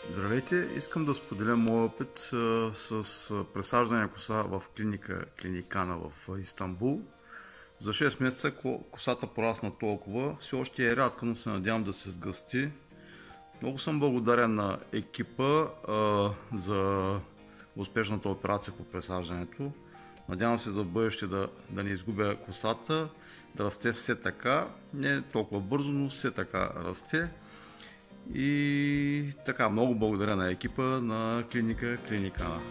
Здравейте! Искам да споделя моя опит с пресаждане на коса в клиника Клиникана в Истанбул. За 6 месеца косата порасна толкова, все още е рядка, но се надявам да се сгъсти. Много съм благодарен на екипа за успешната операция по пресаждането. Надявам се за бъдеще да не изгубя косата, да расте все така, не толкова бързо, но все така расте. И така, много благодаря на екипа на клиника Клиникана.